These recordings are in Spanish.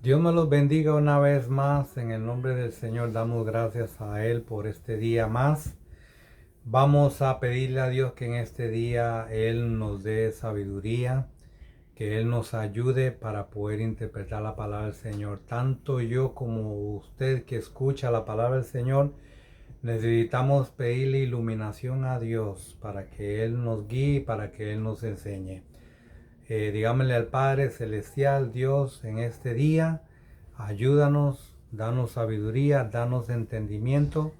Dios me los bendiga una vez más. En el nombre del Señor damos gracias a Él por este día más. Vamos a pedirle a Dios que en este día Él nos dé sabiduría, que Él nos ayude para poder interpretar la palabra del Señor. Tanto yo como usted que escucha la palabra del Señor, necesitamos pedirle iluminación a Dios para que Él nos guíe, para que Él nos enseñe. Digámosle al Padre Celestial, Dios, en este día, ayúdanos, danos sabiduría, danos entendimiento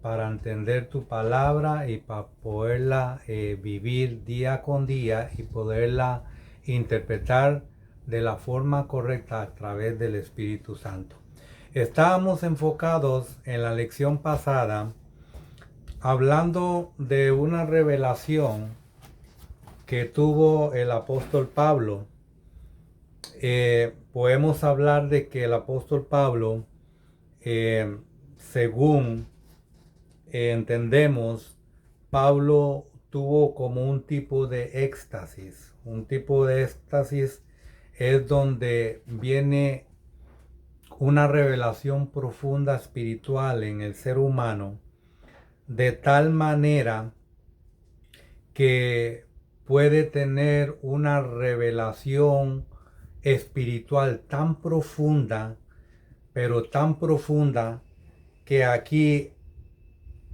para entender tu palabra y para poderla vivir día con día y poderla interpretar de la forma correcta a través del Espíritu Santo. Estábamos enfocados en la lección pasada hablando de una revelación que tuvo el apóstol Pablo. Podemos hablar de que el apóstol Pablo, según entendemos, Pablo tuvo como un tipo de éxtasis. Un tipo de éxtasis es donde viene una revelación profunda espiritual en el ser humano, de tal manera que puede tener una revelación espiritual tan profunda, pero tan profunda, que aquí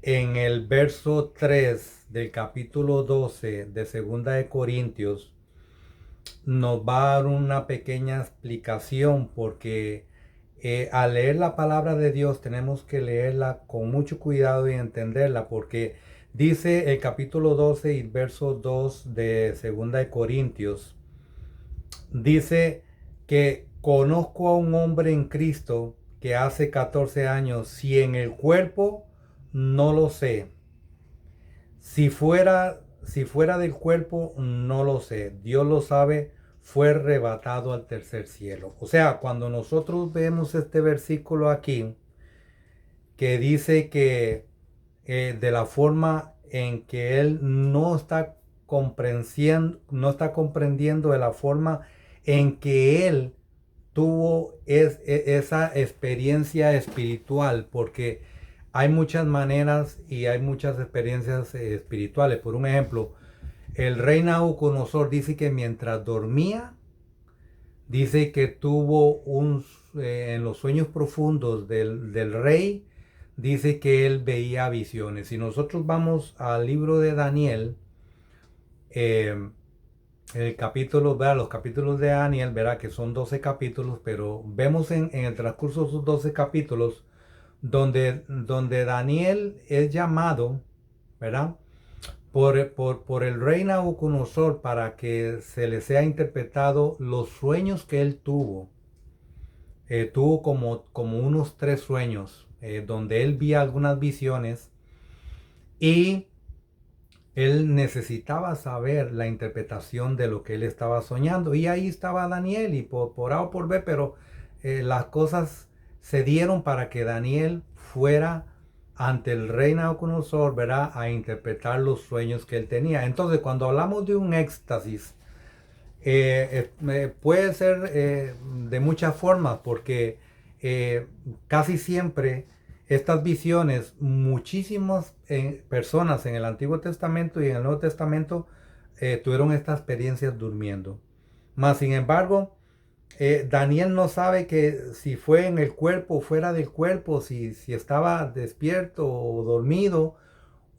en el verso 3 del capítulo 12 de Segunda de Corintios nos va a dar una pequeña explicación, porque al leer la palabra de Dios tenemos que leerla con mucho cuidado y entenderla, porque dice el capítulo 12 y verso 2 de Segunda de Corintios, dice que conozco a un hombre en Cristo que hace 14 años, si en el cuerpo no lo sé, si fuera del cuerpo no lo sé, Dios lo sabe, fue arrebatado al tercer cielo. O sea, cuando nosotros vemos este versículo aquí, que dice que de la forma en que él no está comprendiendo de la forma en que él tuvo esa experiencia espiritual, porque hay muchas maneras y hay muchas experiencias espirituales. Por un ejemplo, el rey Nabucodonosor dice que mientras dormía, dice que en los sueños profundos del rey, dice que él veía visiones. Si nosotros vamos al libro de Daniel, eh, los capítulos de Daniel, verá que son 12 capítulos, pero vemos en el transcurso de esos 12 capítulos donde Daniel es llamado, ¿verdad? Por el rey Nabucodonosor para que se le sea interpretado los sueños que él tuvo. Tuvo como unos 3 sueños, donde él vio algunas visiones y él necesitaba saber la interpretación de lo que él estaba soñando. Y ahí estaba Daniel, y por A o por B, pero las cosas se dieron para que Daniel fuera ante el rey Nabucodonosor, ¿verdad?, a interpretar los sueños que él tenía. Entonces, cuando hablamos de un éxtasis, puede ser de muchas formas, porque casi siempre estas visiones, muchísimas personas en el Antiguo Testamento y en el Nuevo Testamento tuvieron estas experiencias durmiendo. Mas, sin embargo, Daniel no sabe que si fue en el cuerpo o fuera del cuerpo, si estaba despierto o dormido,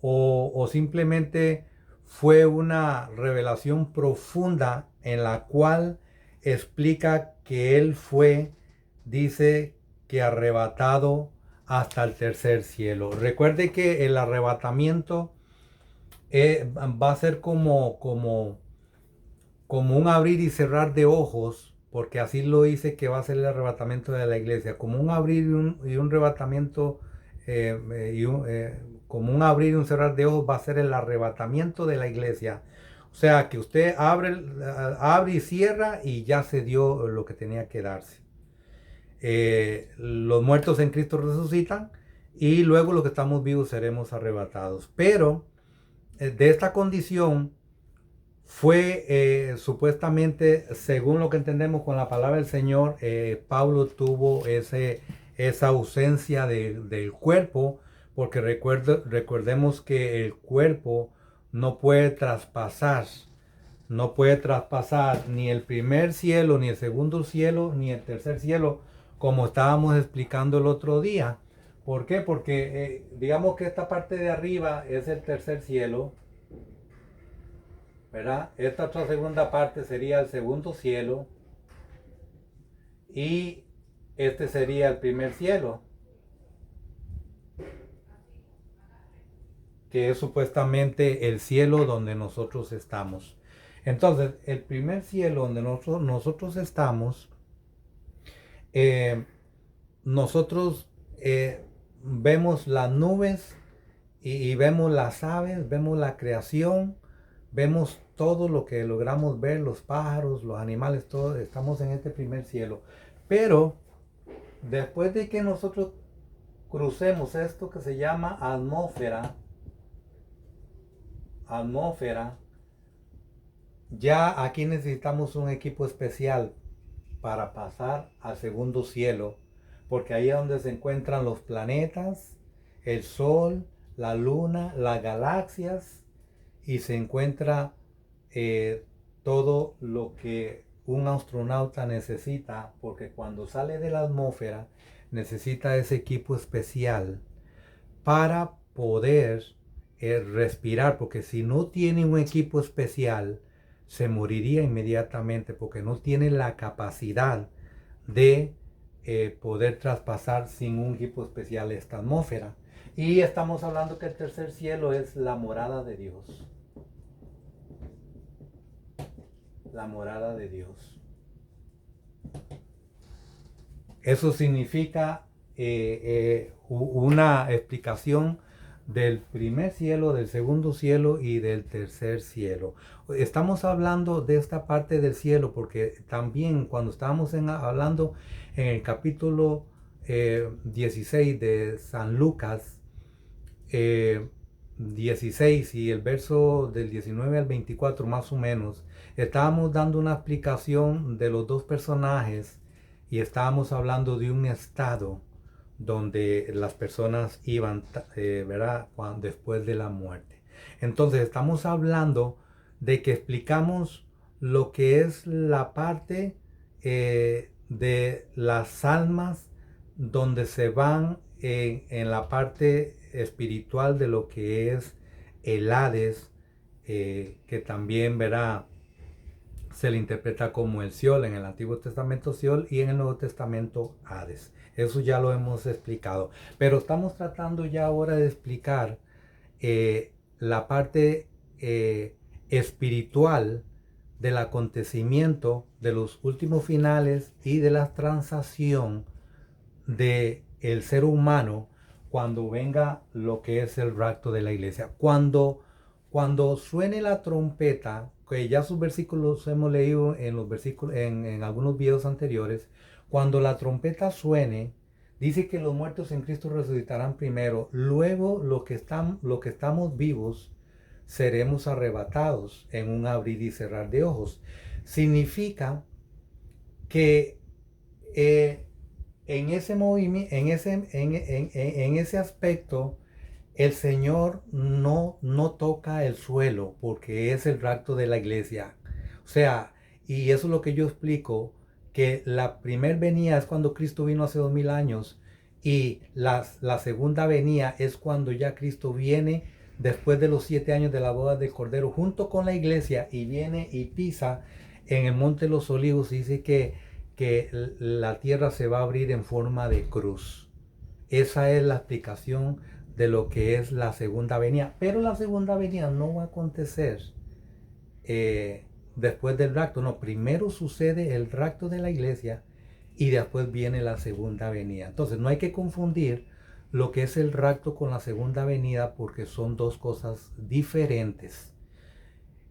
o simplemente fue una revelación profunda en la cual explica que él fue, dice, que arrebatado hasta el tercer cielo. Recuerde que el arrebatamiento va a ser como un abrir y cerrar de ojos, porque así lo dice que va a ser el arrebatamiento de la iglesia, como un abrir y un arrebatamiento, como un abrir y un cerrar de ojos va a ser el arrebatamiento de la iglesia. O sea, que usted abre y cierra y ya se dio lo que tenía que darse. Los muertos en Cristo resucitan y luego los que estamos vivos seremos arrebatados. Pero de esta condición fue supuestamente, según lo que entendemos con la palabra del Señor, Pablo tuvo esa ausencia del cuerpo, porque recordemos que el cuerpo no puede traspasar, no puede traspasar ni el primer cielo, ni el segundo cielo, ni el tercer cielo, como estábamos explicando el otro día. ¿Por qué? Porque digamos que esta parte de arriba es el tercer cielo, ¿verdad? Esta otra segunda parte sería el segundo cielo y este sería el primer cielo, que es supuestamente el cielo donde nosotros estamos. Entonces, el primer cielo donde nosotros estamos, eh, nosotros vemos las nubes y vemos las aves, vemos la creación, vemos todo lo que logramos ver, los pájaros, los animales, todo, estamos en este primer cielo. Pero después de que nosotros crucemos esto que se llama atmósfera, ya aquí necesitamos un equipo especial para pasar al segundo cielo, porque ahí es donde se encuentran los planetas, el sol, la luna, las galaxias, y se encuentra todo lo que un astronauta necesita, porque cuando sale de la atmósfera necesita ese equipo especial para poder respirar, porque si no tiene un equipo especial se moriría inmediatamente, porque no tiene la capacidad de poder traspasar sin un equipo especial esta atmósfera. Y estamos hablando que el tercer cielo es la morada de Dios. La morada de Dios. Eso significa una explicación del primer cielo, del segundo cielo y del tercer cielo. Estamos hablando de esta parte del cielo porque también cuando estábamos hablando en el capítulo 16 de San Lucas, 16 y el verso del 19 al 24 más o menos, estábamos dando una explicación de los dos personajes y estábamos hablando de un estado donde las personas iban, ¿verdad? Después de la muerte. Entonces estamos hablando de que explicamos lo que es la parte de las almas donde se van en la parte espiritual de lo que es el Hades, que también verá se le interpreta como el Seol en el Antiguo Testamento, Seol, y en el Nuevo Testamento Hades. Eso ya lo hemos explicado, pero estamos tratando ya ahora de explicar la parte espiritual del acontecimiento de los últimos finales y de la transacción de el ser humano cuando venga lo que es el rapto de la iglesia. Cuando suene la trompeta, que ya sus versículos hemos leído en los versículos en algunos videos anteriores, cuando la trompeta suene, dice que los muertos en Cristo resucitarán primero, luego lo que estamos vivos seremos arrebatados en un abrir y cerrar de ojos. Significa que en ese movimiento, en ese aspecto, el Señor no toca el suelo porque es el rapto de la iglesia. O sea, y eso es lo que yo explico, que la primer venida es cuando Cristo vino hace 2000 años y la segunda venida es cuando ya Cristo viene después de los 7 años de la boda del Cordero junto con la iglesia y viene y pisa en el Monte de los Olivos y dice que la tierra se va a abrir en forma de cruz. Esa es la explicación de lo que es la segunda venida. Pero la segunda venida no va a acontecer después del rapto. No, primero sucede el rapto de la iglesia y después viene la segunda venida. Entonces no hay que confundir lo que es el rapto con la segunda venida porque son dos cosas diferentes.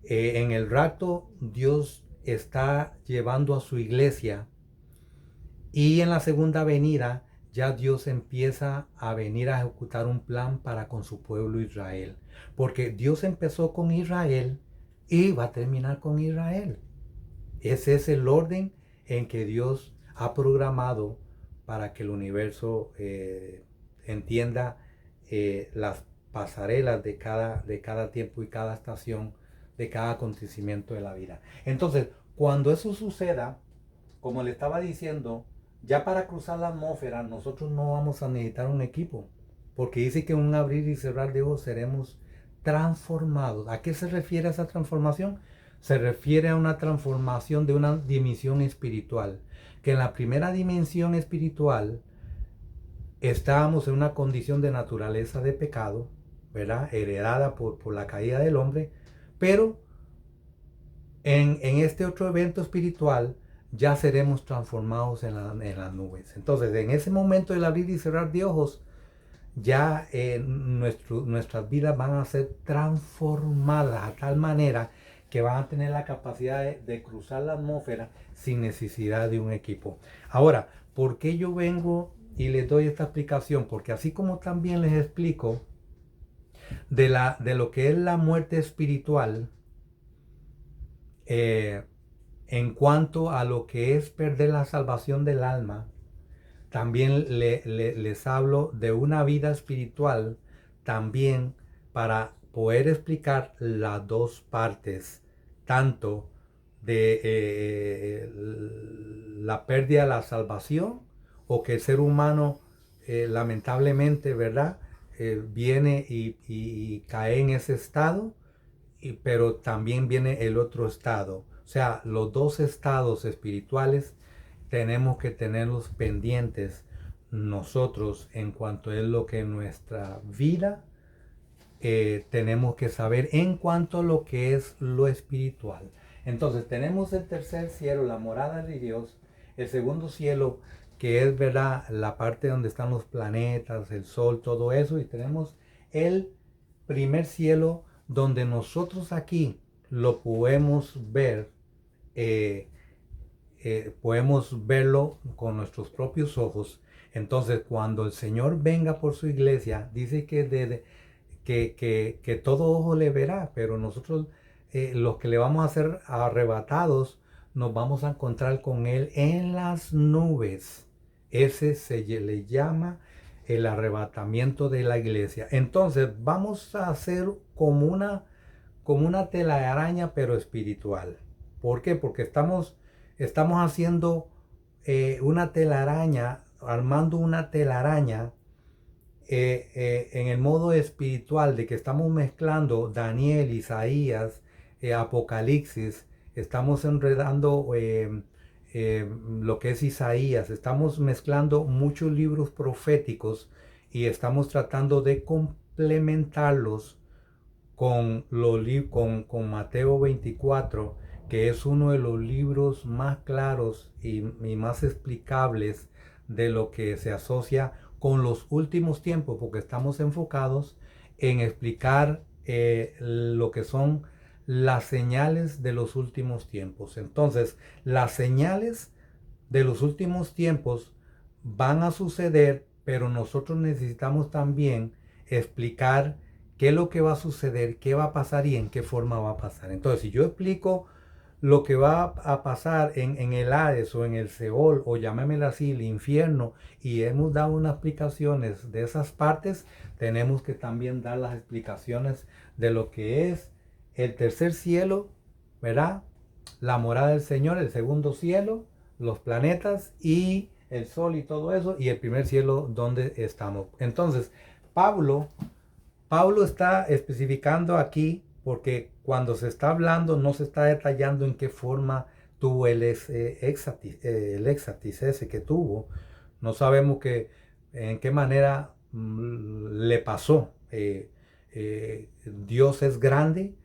En el rapto Dios está llevando a su iglesia y en la segunda venida ya Dios empieza a venir a ejecutar un plan para con su pueblo Israel. Porque Dios empezó con Israel y va a terminar con Israel. Ese es el orden en que Dios ha programado para que el universo entienda las pasarelas de cada tiempo y cada estación, de cada acontecimiento de la vida. Entonces, cuando eso suceda, como le estaba diciendo, ya para cruzar la atmósfera nosotros no vamos a necesitar un equipo, porque dice que en un abrir y cerrar de ojos seremos transformados. ¿A qué se refiere esa transformación? Se refiere a una transformación de una dimensión espiritual, que en la primera dimensión espiritual estábamos en una condición de naturaleza de pecado, ¿verdad? Heredada por la caída del hombre, pero en este otro evento espiritual ya seremos transformados en las nubes. Entonces, en ese momento del abrir y cerrar de ojos, ya nuestras vidas van a ser transformadas a tal manera que van a tener la capacidad de cruzar la atmósfera sin necesidad de un equipo. Ahora, ¿por qué yo vengo y les doy esta explicación? Porque así como también les explico de lo que es la muerte espiritual, en cuanto a lo que es perder la salvación del alma, también les hablo de una vida espiritual también para poder explicar las dos partes, tanto de la pérdida de la salvación o que el ser humano lamentablemente, ¿verdad? Viene y cae en ese estado, pero también viene el otro estado. O sea, los dos estados espirituales tenemos que tenerlos pendientes nosotros en cuanto es lo que nuestra vida tenemos que saber en cuanto a lo que es lo espiritual. Entonces tenemos el tercer cielo, la morada de Dios, el segundo cielo, que es, verdad, la parte donde están los planetas, el sol, todo eso, y tenemos el primer cielo donde nosotros aquí lo podemos ver, podemos verlo con nuestros propios ojos. Entonces, cuando el Señor venga por su iglesia, dice que todo ojo le verá, pero nosotros, los que le vamos a ser arrebatados, nos vamos a encontrar con Él en las nubes. Ese se le llama el arrebatamiento de la iglesia. Entonces, vamos a hacer como una telaraña, pero espiritual. ¿Por qué? Porque estamos haciendo una telaraña, armando una telaraña en el modo espiritual, de que estamos mezclando Daniel, Isaías, Apocalipsis, estamos enredando lo que es Isaías, estamos mezclando muchos libros proféticos y estamos tratando de complementarlos con Mateo 24, que es uno de los libros más claros y más explicables de lo que se asocia con los últimos tiempos, porque estamos enfocados en explicar lo que son las señales de los últimos tiempos. Entonces, las señales de los últimos tiempos van a suceder, pero nosotros necesitamos también explicar qué es lo que va a suceder, qué va a pasar y en qué forma va a pasar. Entonces, si yo explico lo que va a pasar en el Hades o en el Seol, o llamémoslo así, el infierno, y hemos dado unas explicaciones de esas partes, tenemos que también dar las explicaciones de lo que es el tercer cielo, ¿verdad? La morada del Señor, el segundo cielo, los planetas y el sol y todo eso, y el primer cielo donde estamos. Entonces, Pablo está especificando aquí, porque cuando se está hablando no se está detallando en qué forma tuvo el éxtasis ese que tuvo. No sabemos en qué manera le pasó. Dios es grande,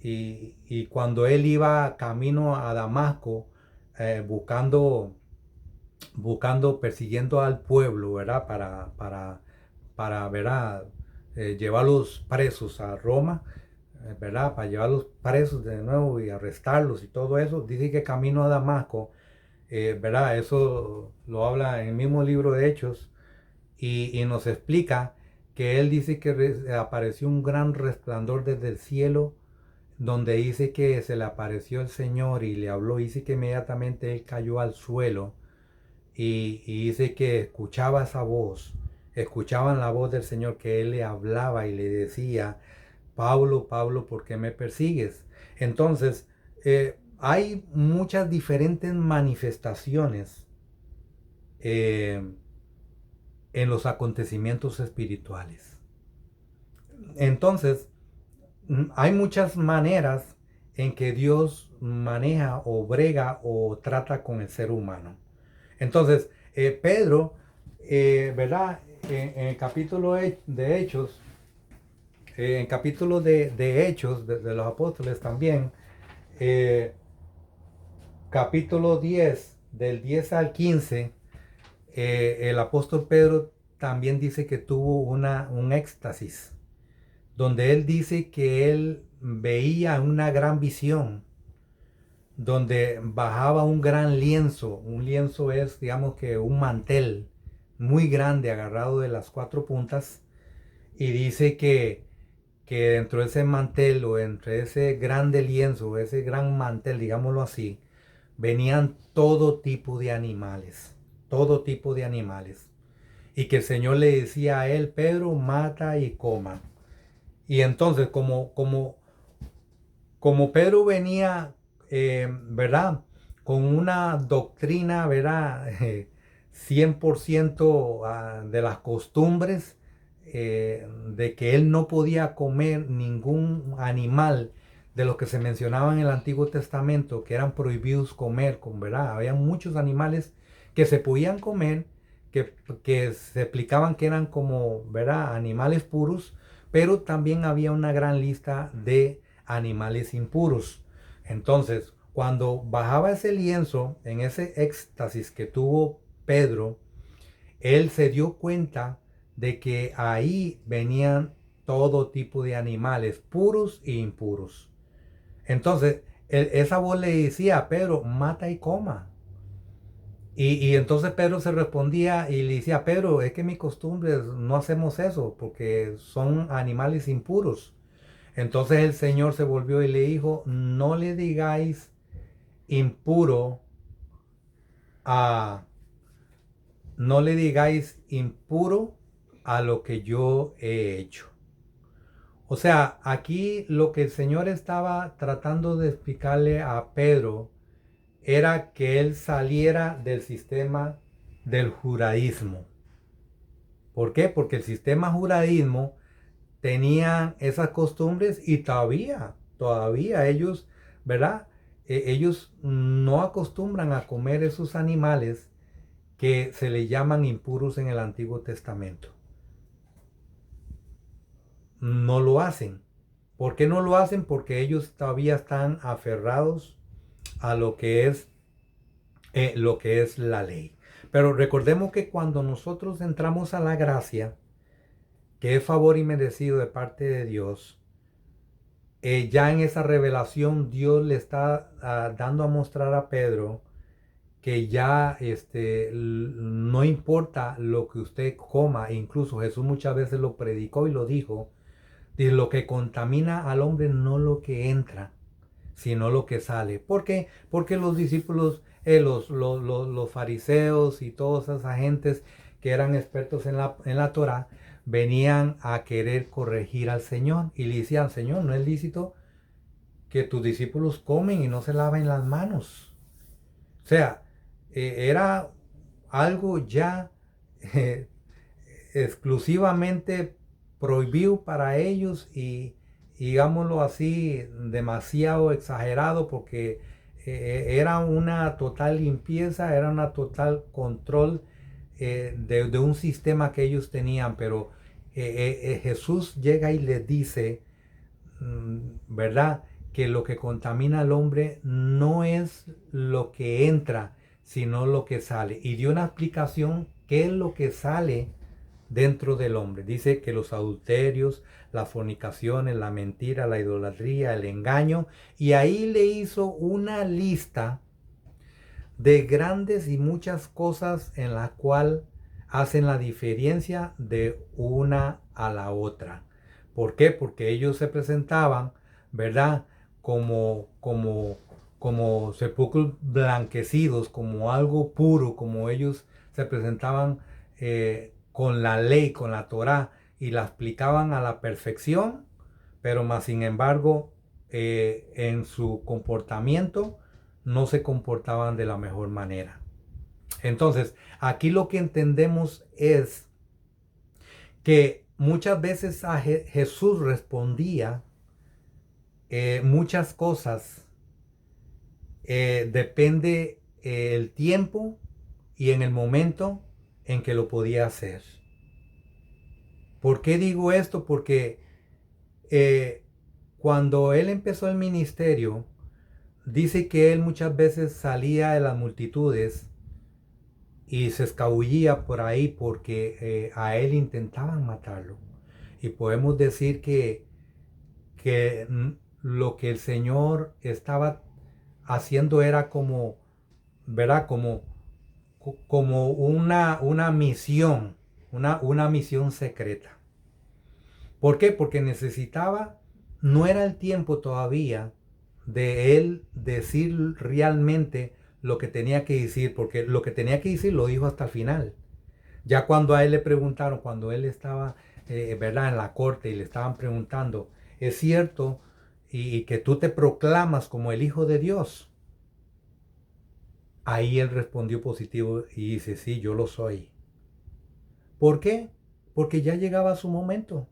y cuando él iba camino a Damasco, persiguiendo al pueblo, ¿verdad? Para ¿verdad? Llevarlos presos a Roma, ¿verdad? Para llevarlos presos de nuevo y arrestarlos y todo eso. Dice que camino a Damasco, ¿verdad? Eso lo habla en el mismo libro de Hechos, y nos explica que él dice que apareció un gran resplandor desde el cielo, donde dice que se le apareció el Señor y le habló, dice que inmediatamente él cayó al suelo y dice que escuchaba esa voz, escuchaban la voz del Señor, que él le hablaba y le decía, Pablo, Pablo, ¿por qué me persigues? Entonces, hay muchas diferentes manifestaciones eh, en los acontecimientos espirituales. Entonces, hay muchas maneras en que Dios maneja o brega o trata con el ser humano. Entonces, Pedro, ¿verdad? En el capítulo de Hechos, en capítulo de Hechos de los apóstoles también, eh, capítulo 10, del 10 al 15, el apóstol Pedro también dice que tuvo un éxtasis, donde él dice que él veía una gran visión, donde bajaba un gran lienzo. Un lienzo es, digamos que un mantel muy grande agarrado de las cuatro puntas, y dice que dentro de ese mantel o entre ese grande lienzo, ese gran mantel, digámoslo así, venían todo tipo de animales. Y que el Señor le decía a él, Pedro, mata y coma. Y entonces, como Pedro venía, ¿verdad? Con una doctrina, ¿verdad? 100% de las costumbres, de que él no podía comer ningún animal de los que se mencionaban en el Antiguo Testamento, que eran prohibidos comer, ¿verdad? Había muchos animales que se podían comer, que se explicaban que eran como, ¿verdad? Animales puros, pero también había una gran lista de animales impuros. Entonces, cuando bajaba ese lienzo, en ese éxtasis que tuvo Pedro, él se dio cuenta de que ahí venían todo tipo de animales, puros e impuros. Entonces, esa voz le decía a Pedro, mata y coma. Y entonces Pedro se respondía y le decía, Pedro, es que mi costumbre no hacemos eso porque son animales impuros. Entonces el Señor se volvió y le dijo, no le digáis impuro a, no le digáis impuro a lo que yo he hecho. O sea, aquí lo que el Señor estaba tratando de explicarle a Pedro era que él saliera del sistema del judaísmo. ¿Por qué? Porque el sistema judaísmo tenía esas costumbres y todavía ellos, ¿verdad? Ellos no acostumbran a comer esos animales que se le llaman impuros en el Antiguo Testamento. No lo hacen. ¿Por qué no lo hacen? Porque ellos todavía están aferrados a lo que es la ley. Pero recordemos que cuando nosotros entramos a la gracia, que es favor inmerecido de parte de Dios, ya en esa revelación Dios le está dando a mostrar a Pedro que ya no importa lo que usted coma, incluso Jesús muchas veces lo predicó y lo dijo, de lo que contamina al hombre no lo que entra, sino lo que sale. ¿Por qué? Porque los discípulos, los fariseos y todas esas gentes que eran expertos en la Torá, venían a querer corregir al Señor y le decían, Señor, no es lícito que tus discípulos comen y no se laven las manos. O sea, era algo ya eh, exclusivamente prohibido para ellos y digámoslo así, demasiado exagerado porque era una total limpieza, era una total control de un sistema que ellos tenían, pero Jesús llega y les dice, ¿verdad? Que lo que contamina al hombre no es lo que entra, sino lo que sale. Y dio una explicación qué es lo que sale dentro del hombre. Dice que los adulterios, las fornicaciones, la mentira, la idolatría, el engaño. Y ahí le hizo una lista de grandes y muchas cosas en la cual hacen la diferencia de una a la otra. ¿Por qué? Porque ellos se presentaban, ¿verdad? como sepulcros blanquecidos, como algo puro, como ellos se presentaban con la ley, con la Torá, y la explicaban a la perfección, pero más sin embargo, en su comportamiento no se comportaban de la mejor manera. Entonces, aquí lo que entendemos es que muchas veces a Jesús respondía muchas cosas, depende el tiempo y en el momento en que lo podía hacer. ¿Por qué digo esto? Porque cuando él empezó el ministerio, dice que él muchas veces salía de las multitudes y se escabullía por ahí porque a él intentaban matarlo. Y podemos decir que lo que el Señor estaba haciendo era como, ¿verdad? Como una misión, una misión secreta. ¿Por qué? Porque no era el tiempo todavía de él decir realmente lo que tenía que decir, porque lo que tenía que decir lo dijo hasta el final. Ya cuando a él le preguntaron, cuando él estaba, ¿verdad?, en la corte y le estaban preguntando, ¿es cierto y que tú te proclamas como el Hijo de Dios? Ahí él respondió positivo y dice, sí, yo lo soy. ¿Por qué? Porque ya llegaba su momento.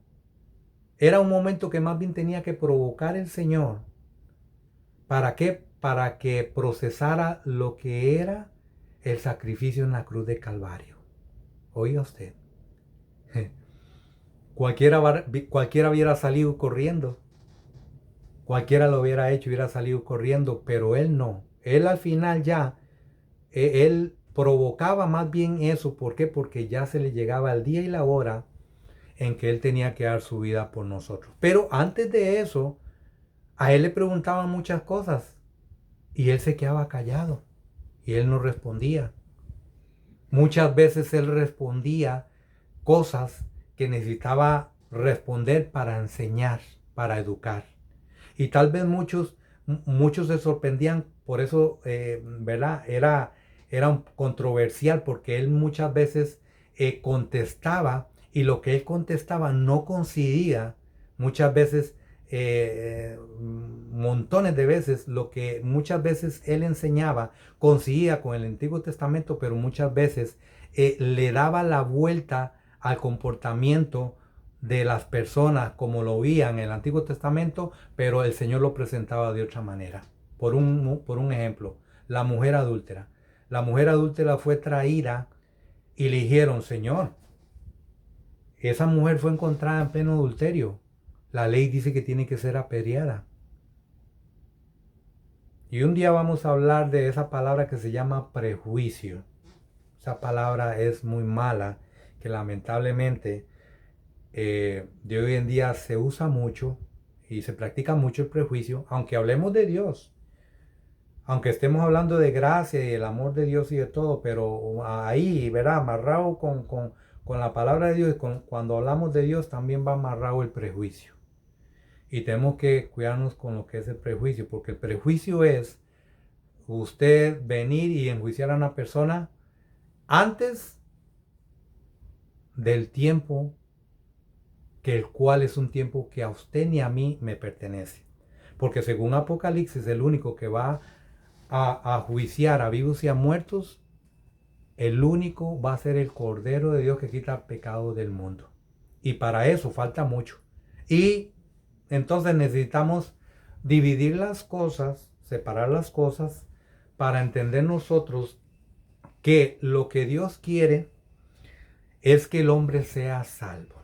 Era un momento que más bien tenía que provocar el Señor. ¿Para qué? Para que procesara lo que era el sacrificio en la cruz de Calvario. Oiga usted. Cualquiera hubiera salido corriendo. Cualquiera lo hubiera hecho, hubiera salido corriendo, pero él no. Él al final ya, él provocaba más bien eso. ¿Por qué? Porque ya se le llegaba el día y la hora en que él tenía que dar su vida por nosotros. Pero antes de eso, a él le preguntaban muchas cosas y él se quedaba callado y él no respondía. Muchas veces él respondía cosas que necesitaba responder para enseñar, para educar. Y tal vez muchos se sorprendían, por eso, ¿verdad? Era un controversial porque él muchas veces contestaba y lo que él contestaba no coincidía muchas veces, montones de veces, lo que muchas veces él enseñaba coincidía con el Antiguo Testamento, pero muchas veces le daba la vuelta al comportamiento de las personas como lo veían en el Antiguo Testamento, pero el Señor lo presentaba de otra manera. Por un ejemplo, la mujer adúltera. La mujer adúltera fue traída y le dijeron, Señor, esa mujer fue encontrada en pleno adulterio. La ley dice que tiene que ser apedreada. Y un día vamos a hablar de esa palabra que se llama prejuicio. Esa palabra es muy mala, que lamentablemente de hoy en día se usa mucho y se practica mucho el prejuicio, aunque hablemos de Dios, aunque estemos hablando de gracia y el amor de Dios y de todo, pero ahí, verá, amarrado con la palabra de Dios, cuando hablamos de Dios también va amarrado el prejuicio. Y tenemos que cuidarnos con lo que es el prejuicio, porque el prejuicio es usted venir y enjuiciar a una persona antes del tiempo, que el cual es un tiempo que a usted ni a mí me pertenece. Porque según Apocalipsis, el único que va a juiciar a vivos y a muertos, el único va a ser el Cordero de Dios que quita el pecado del mundo. Y para eso falta mucho. Y entonces necesitamos dividir las cosas, separar las cosas, para entender nosotros que lo que Dios quiere es que el hombre sea salvo.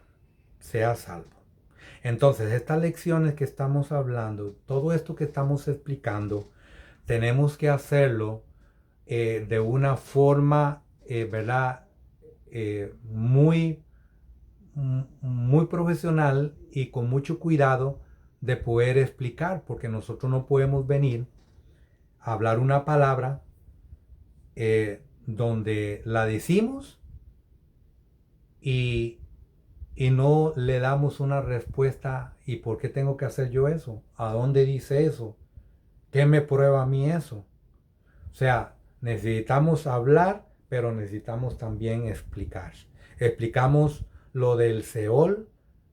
Sea salvo. Entonces, estas lecciones que estamos hablando, todo esto que estamos explicando, tenemos que hacerlo de una forma, ¿verdad? Muy profesional y con mucho cuidado de poder explicar, porque nosotros no podemos venir a hablar una palabra donde la decimos y y no le damos una respuesta. ¿Y por qué tengo que hacer yo eso? ¿A dónde dice eso? ¿Qué me prueba a mí eso? O sea, necesitamos hablar, pero necesitamos también explicar. Explicamos lo del Seol,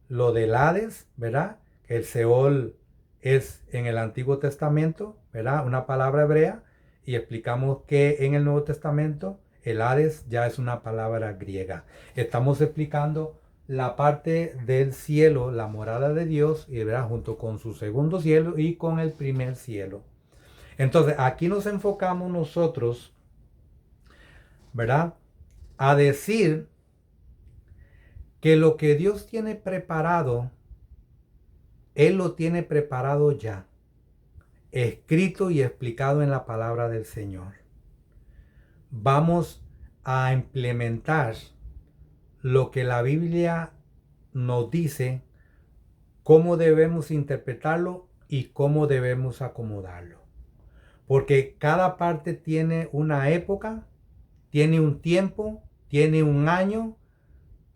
lo del Hades, ¿verdad? El Seol es en el Antiguo Testamento, ¿verdad? Una palabra hebrea. Y explicamos que en el Nuevo Testamento el Hades ya es una palabra griega. Estamos explicando la parte del cielo, la morada de Dios, y ¿verdad? Junto con su segundo cielo y con el primer cielo. Entonces, aquí nos enfocamos nosotros, ¿verdad? A decir que lo que Dios tiene preparado, Él lo tiene preparado ya, escrito y explicado en la palabra del Señor. Vamos a implementar lo que la Biblia nos dice, cómo debemos interpretarlo y cómo debemos acomodarlo. Porque cada parte tiene una época, tiene un tiempo, tiene un año,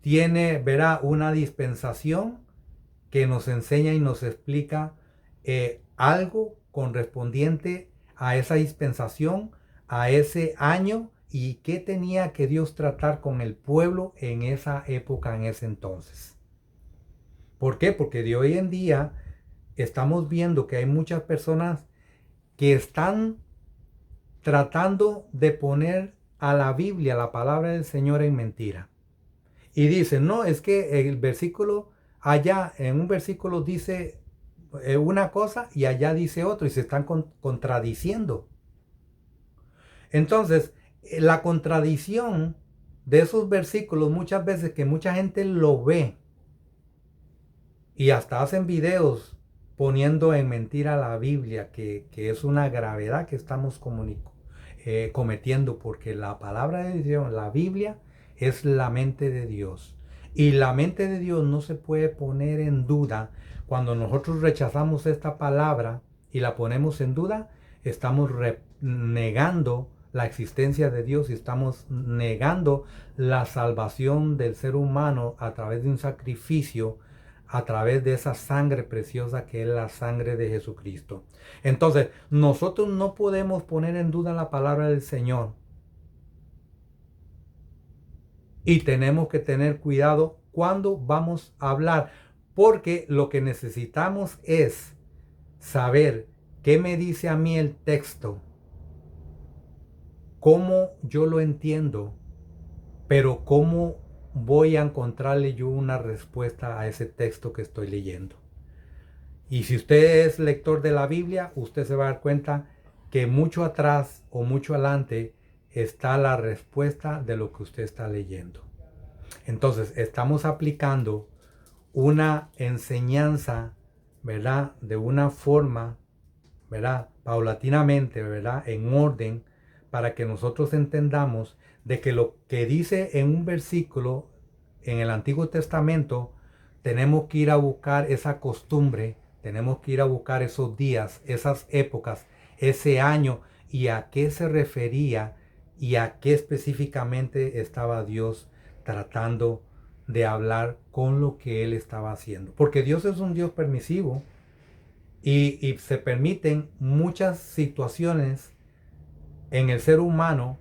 tiene, verá, una dispensación que nos enseña y nos explica algo correspondiente a esa dispensación, a ese año y qué tenía que Dios tratar con el pueblo en esa época, en ese entonces. ¿Por qué? Porque de hoy en día estamos viendo que hay muchas personas que están tratando de poner a la Biblia, la palabra del Señor, en mentira. Y dicen, no, es que el versículo allá, en un versículo dice una cosa y allá dice otro y se están contradiciendo. Entonces, la contradicción de esos versículos muchas veces que mucha gente lo ve y hasta hacen videos poniendo en mentira la Biblia, que es una gravedad que estamos cometiendo, porque la palabra de Dios, la Biblia, es la mente de Dios. Y la mente de Dios no se puede poner en duda. Cuando nosotros rechazamos esta palabra y la ponemos en duda, estamos negando la existencia de Dios y estamos negando la salvación del ser humano a través de un sacrificio, a través de esa sangre preciosa que es la sangre de Jesucristo. Entonces, nosotros no podemos poner en duda la palabra del Señor. Y tenemos que tener cuidado cuando vamos a hablar, porque lo que necesitamos es saber qué me dice a mí el texto, cómo yo lo entiendo, pero cómo voy a encontrarle yo una respuesta a ese texto que estoy leyendo. Y si usted es lector de la Biblia, usted se va a dar cuenta que mucho atrás o mucho adelante está la respuesta de lo que usted está leyendo. Entonces, estamos aplicando una enseñanza, ¿verdad? De una forma, ¿verdad? Paulatinamente, ¿verdad? En orden, para que nosotros entendamos de que lo que dice en un versículo en el Antiguo Testamento, tenemos que ir a buscar esa costumbre, tenemos que ir a buscar esos días, esas épocas, ese año y a qué se refería y a qué específicamente estaba Dios tratando de hablar con lo que Él estaba haciendo. Porque Dios es un Dios permisivo y se permiten muchas situaciones en el ser humano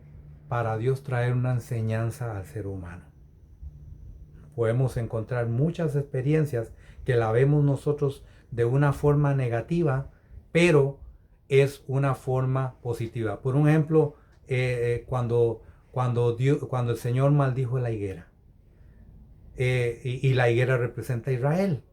para Dios traer una enseñanza al ser humano. Podemos encontrar muchas experiencias que la vemos nosotros de una forma negativa, pero es una forma positiva. Por un ejemplo, cuando el Señor maldijo la higuera, y la higuera representa a Israel.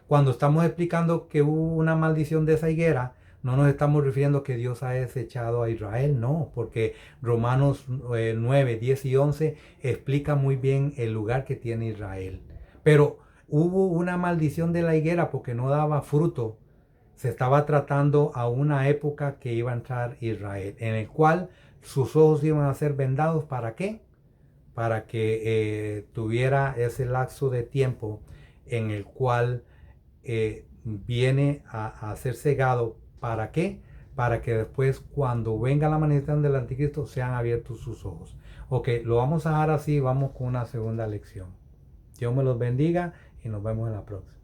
Cuando estamos explicando que hubo una maldición de esa higuera, no nos estamos refiriendo que Dios ha desechado a Israel, no, porque Romanos 9, 10 y 11 explica muy bien el lugar que tiene Israel. Pero hubo una maldición de la higuera porque no daba fruto. Se estaba tratando a una época que iba a entrar Israel, en el cual sus ojos iban a ser vendados. ¿Para qué? Para que tuviera ese lapso de tiempo en el cual viene a ser cegado. ¿Para qué? Para que después, cuando venga la manifestación del anticristo, sean abiertos sus ojos. Ok, lo vamos a dejar así, vamos con una segunda lección. Dios me los bendiga y nos vemos en la próxima.